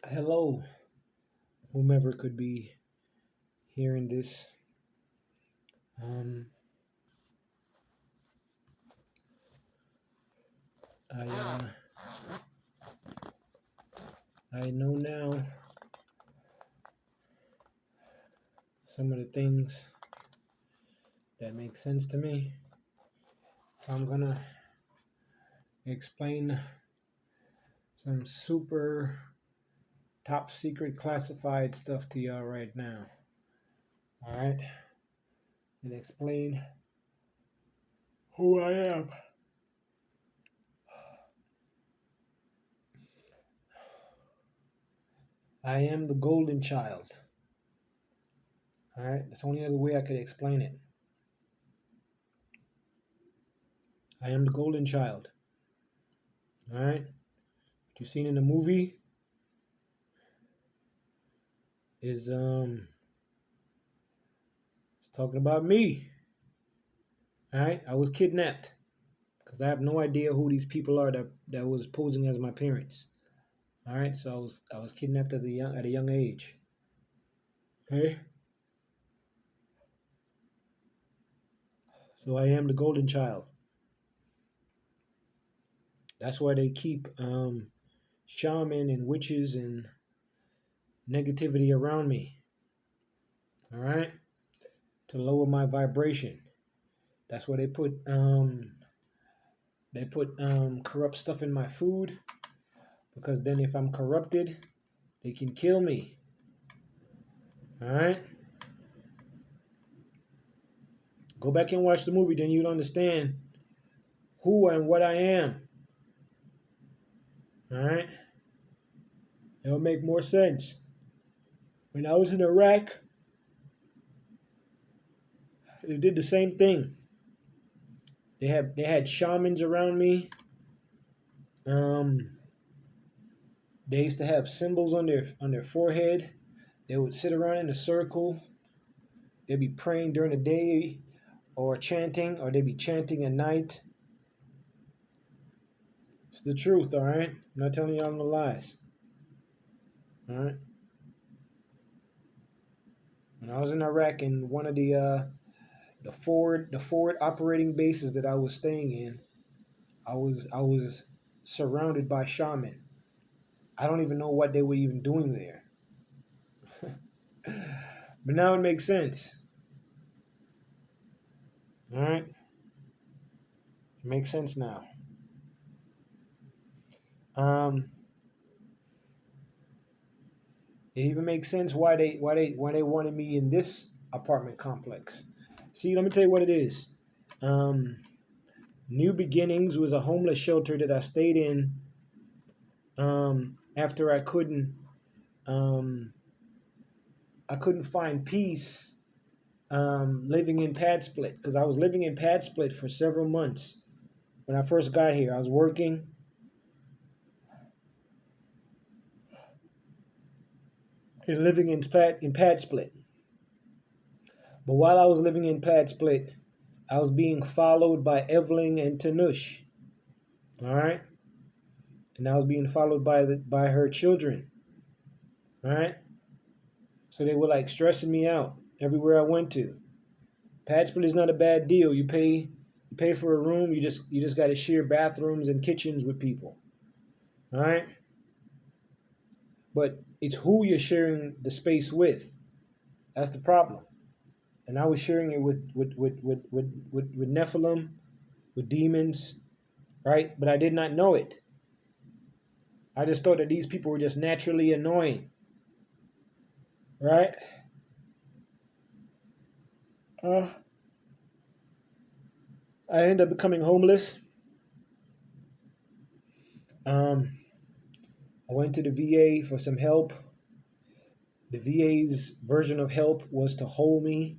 Hello, whomever could be hearing this. Um, I I know now some of the things that make sense to me, so I'm gonna explain some super top secret classified stuff to y'all right now. All right, and explain who I am. I am the golden child. All right, that's the only other way I could explain it. I am the golden child. All right, what you seen in the movie is it's talking about me. All right, I was kidnapped because I have no idea who these people are that was posing as my parents. All right, so I was kidnapped at a young age. Okay, so I am the golden child. That's why they keep shaman and witches and negativity around me. All right, to lower my vibration. That's why they put corrupt stuff in my food, because then if I'm corrupted, they can kill me. All right. Go back and watch the movie, then you'll understand who and what I am. All right? It'll make more sense. When I was in Iraq, they did the same thing. They had shamans around me. Um, they used to have symbols on their forehead. They would sit around in a circle. They'd be praying during the day or chanting, or they'd be chanting at night. It's the truth, all right? I'm not telling y'all no lies. All right? When I was in Iraq, in one of the forward operating bases that I was staying in, I was surrounded by shaman. I don't even know what they were even doing there. But now it makes sense. All right? It makes sense now. Um it even makes sense why they wanted me in this apartment complex. See, let me tell you what it is. Um New Beginnings was a homeless shelter that I stayed in after um I couldn't find peace living in Pad Split, because I was living in Pad Split for several months when I first got here. I was working and living in Pad Split. But while I was living in Pad Split, I was being followed by Evelyn and Tanush. All right, and I was being followed by her children. All right, so they were like stressing me out everywhere I went to. Pad Split is not a bad deal. You pay for a room. You just got to share bathrooms and kitchens with people. All right, but it's who you're sharing the space with. That's the problem. And I was sharing it with Nephilim, with demons, right? But I did not know it. I just thought that these people were just naturally annoying, right? Uh, I ended up becoming homeless. Um, I went to the VA for some help. The VA's version of help was to hold me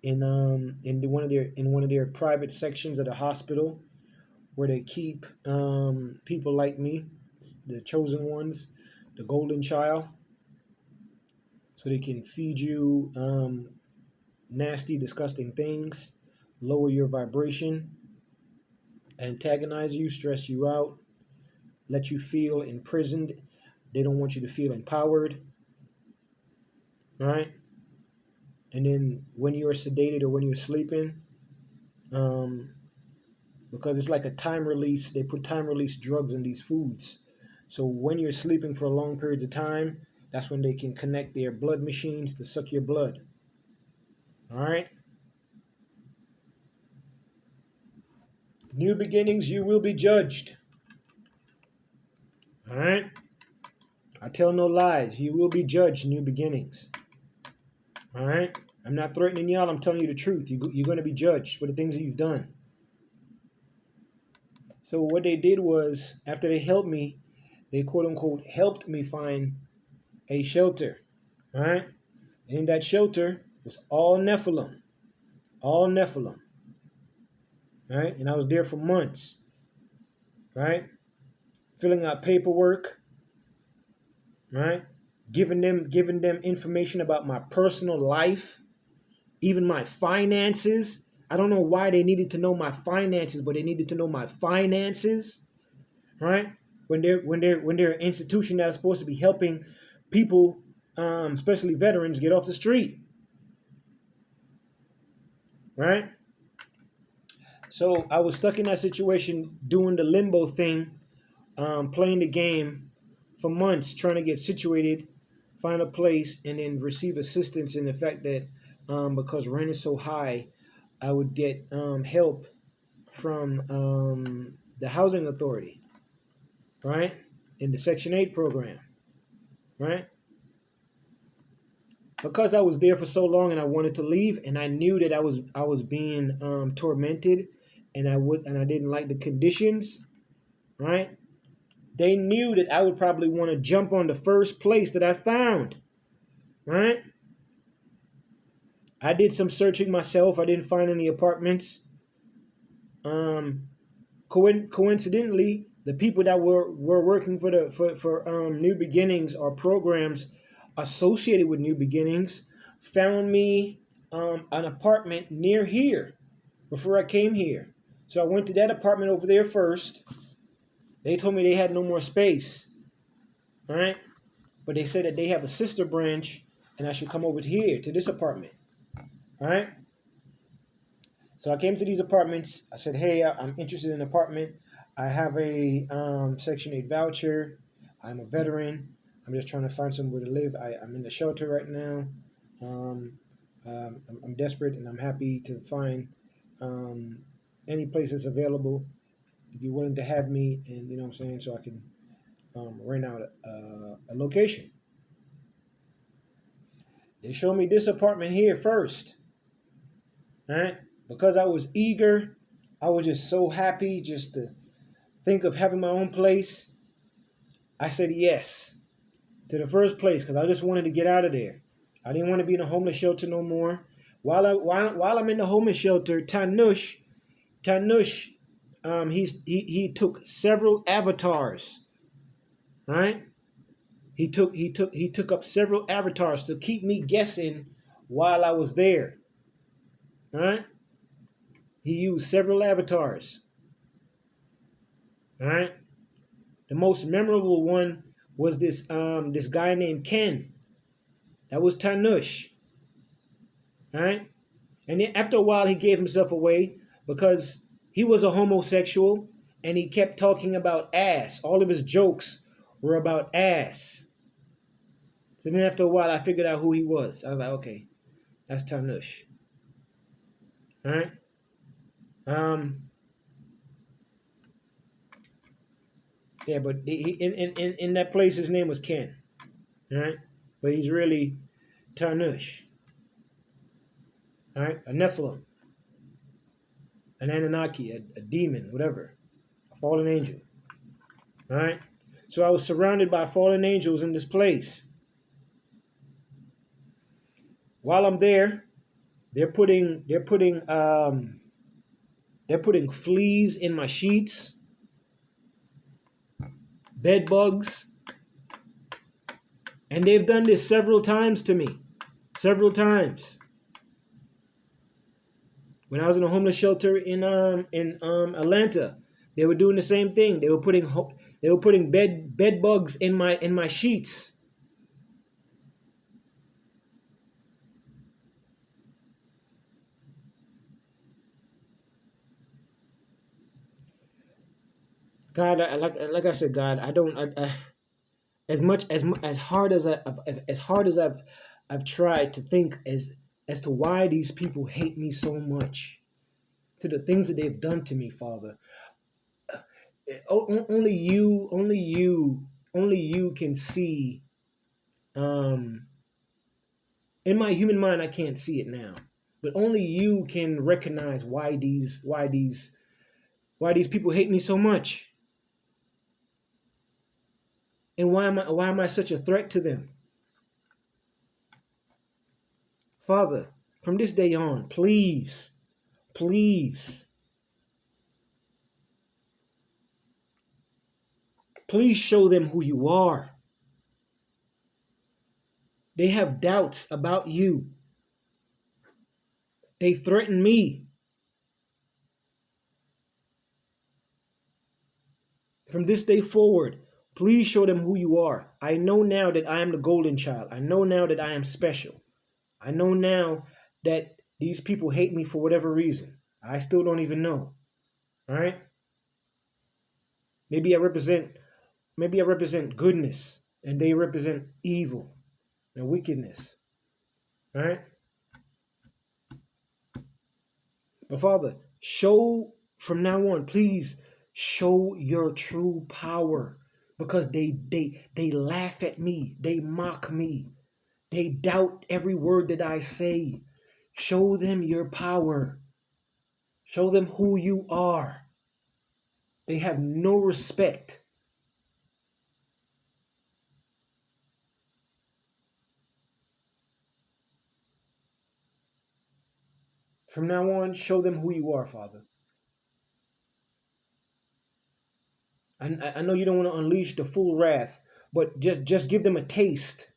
in one of their private sections of the hospital, where they keep people like me, the chosen ones, the golden child, so they can feed you nasty, disgusting things, lower your vibration, antagonize you, stress you out, let you feel imprisoned. They don't want you to feel empowered, right? And then when you're sedated or when you're sleeping, um, because it's like a time release, they put time release drugs in these foods. So when you're sleeping for long periods of time, that's when they can connect their blood machines to suck your blood. All right? New beginnings, you will be judged. All right? I tell no lies. You will be judged, new beginnings. All right? I'm not threatening y'all. I'm telling you the truth. You're going to be judged for the things that you've done. So what they did was, after they helped me, they quote unquote helped me find a shelter. All right? And in that shelter was all Nephilim. All Nephilim. All right? And I was there for months. Right? Filling out paperwork. Right? Giving them information about my personal life, even my finances. I don't know why they needed to know my finances, but they needed to know my finances, right? When they're an institution that's supposed to be helping people, especially veterans, get off the street, right? So I was stuck in that situation, doing the limbo thing, playing the game for months, trying to get situated, find a place, and then receive assistance in the fact that because rent is so high, I would get help from the housing authority, right? In the Section 8 program, right? Because I was there for so long and I wanted to leave, and I knew that I was being tormented, and I didn't like the conditions, right? They knew that I would probably want to jump on the first place that I found, right? I did some searching myself. I didn't find any apartments. Coincidentally, the people that were working for New Beginnings or programs associated with New Beginnings found me an apartment near here before I came here. So I went to that apartment over there first. They told me they had no more space, all right? But they said that they have a sister branch and I should come over to here to this apartment, all right? So I came to these apartments. I said, hey, I'm interested in an apartment. I have a Section 8 voucher. I'm a veteran. I'm just trying to find somewhere to live. I'm in the shelter right now. I'm desperate and I'm happy to find any place that's available. If you're willing to have me, and you know what I'm saying, so I can rent out a location. They showed me this apartment here first. All right? Because I was eager, I was just so happy just to think of having my own place. I said yes to the first place because I just wanted to get out of there. I didn't want to be in a homeless shelter no more. While I'm in the homeless shelter, Tanush, he took several avatars, right? He took up several avatars to keep me guessing while I was there, right? He used several avatars. All right. The most memorable one was this guy named Ken. That was Tanush. All right. And then after a while, he gave himself away because he was a homosexual and he kept talking about ass. All of his jokes were about ass. So then after a while, I figured out who he was. I was like, okay, that's Tanush. All right. Yeah, but in that place, his name was Ken. All right. But he's really Tanush. All right. A Nephilim. An Anunnaki, a demon, whatever. A fallen angel. All right. So I was surrounded by fallen angels in this place. While I'm there, they're putting fleas in my sheets, bed bugs, and they've done this several times to me, several times. When I was in a homeless shelter in Atlanta, they were doing the same thing. They were putting They were putting bed bugs in my sheets. God, like I said, God, I don't. As much as hard as I've tried to think as to why these people hate me so much, to the things that they've done to me, Father. Only you can see. Um, in my human mind, I can't see it now, but only you can recognize why these people hate me so much, and why am I such a threat to them, Father? From this day on, please, please, please show them who you are. They have doubts about you. They threaten me. From this day forward, please show them who you are. I know now that I am the golden child. I know now that I am special. I know now that these people hate me for whatever reason. I still don't even know. All right? Maybe I represent goodness and they represent evil and wickedness. All right? But Father, show from now on, please show your true power, because they laugh at me, they mock me, they doubt every word that I say. Show them your power. Show them who you are. They have no respect. From now on, show them who you are, Father. I know you don't want to unleash the full wrath, but just give them a taste.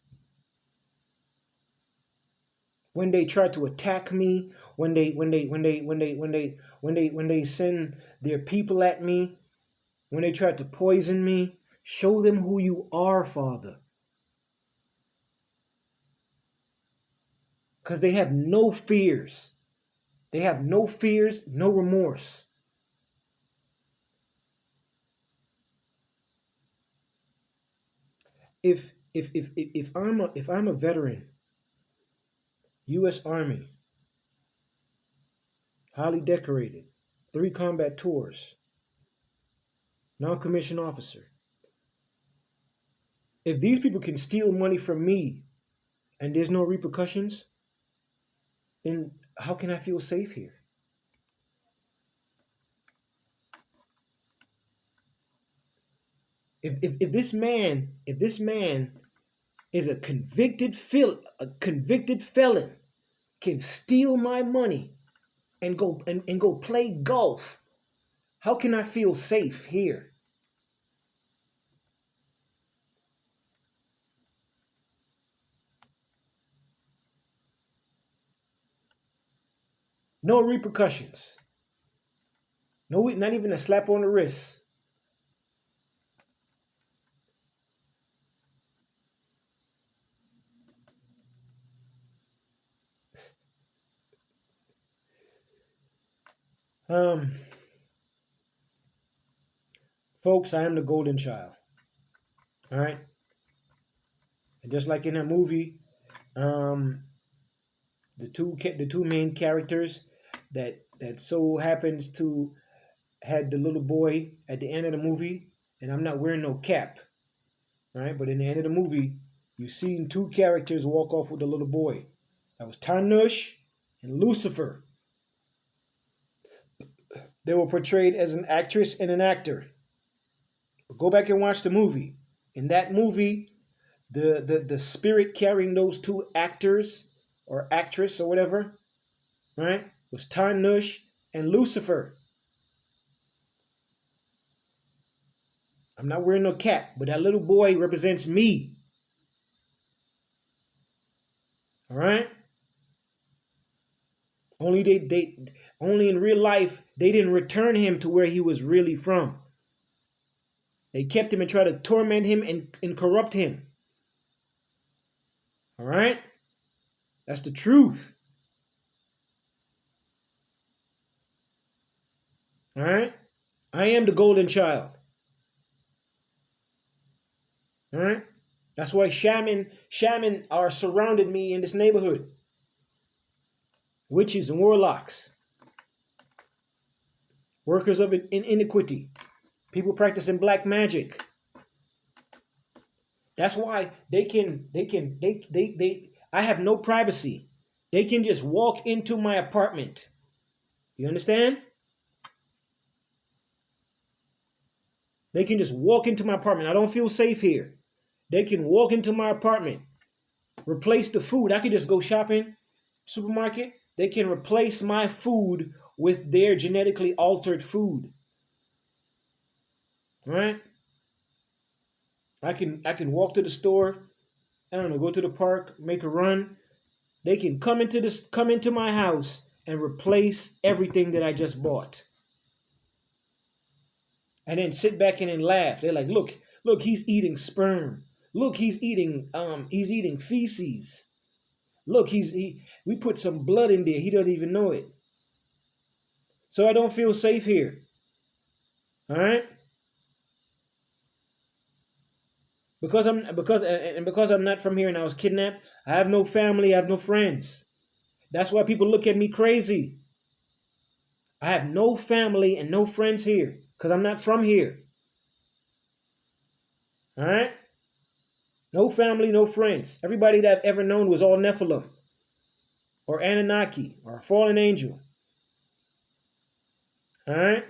When they try to attack me, when they send their people at me, when they try to poison me, show them who you are, Father. Because they have no fears. They have no fears, no remorse. If I'm a veteran, U.S. Army, highly decorated, 3 combat tours, non-commissioned officer. If these people can steal money from me and there's no repercussions, then how can I feel safe here? If this man is a convicted felon, can steal my money and go play golf, how can I feel safe here? No repercussions. No, not even a slap on the wrist. Um, Folks, I am the golden child. All right, and just like in that movie, um, the two main characters that so happens to had the little boy at the end of the movie, and I'm not wearing no cap. All right, but in the end of the movie, you seen 2 characters walk off with the little boy. That was Tanush and Lucifer. They were portrayed as an actress and an actor. Go back and watch the movie. In that movie, the spirit carrying those 2 actors or actress or whatever, right, was Tanush and Lucifer. I'm not wearing no cap, but that little boy represents me. All right? Only only in real life they didn't return him to where he was really from. They kept him and tried to torment him and corrupt him. All right? That's the truth. All right? I am the golden child. All right? That's why shaman are surrounded me in this neighborhood. Witches and warlocks, workers of iniquity, people practicing black magic. That's why they I have no privacy. They can just walk into my apartment. You understand? They can just walk into my apartment. I don't feel safe here. They can walk into my apartment, replace the food. I could just go shopping, supermarket. They can replace my food with their genetically altered food. Right? I can walk to the store. I don't know, go to the park, make a run. They can come into my house and replace everything that I just bought. And then sit back and then laugh. They're like, look, he's eating sperm. Look, he's eating feces. Look, we put some blood in there. He doesn't even know it. So I don't feel safe here. All right? Because I'm not from here and I was kidnapped, I have no family, I have no friends. That's why people look at me crazy. I have no family and no friends here because I'm not from here. All right? No family, no friends. Everybody that I've ever known was all Nephilim or Anunnaki or a fallen angel. All right?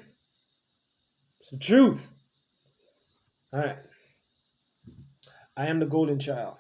It's the truth. All right. I am the golden child.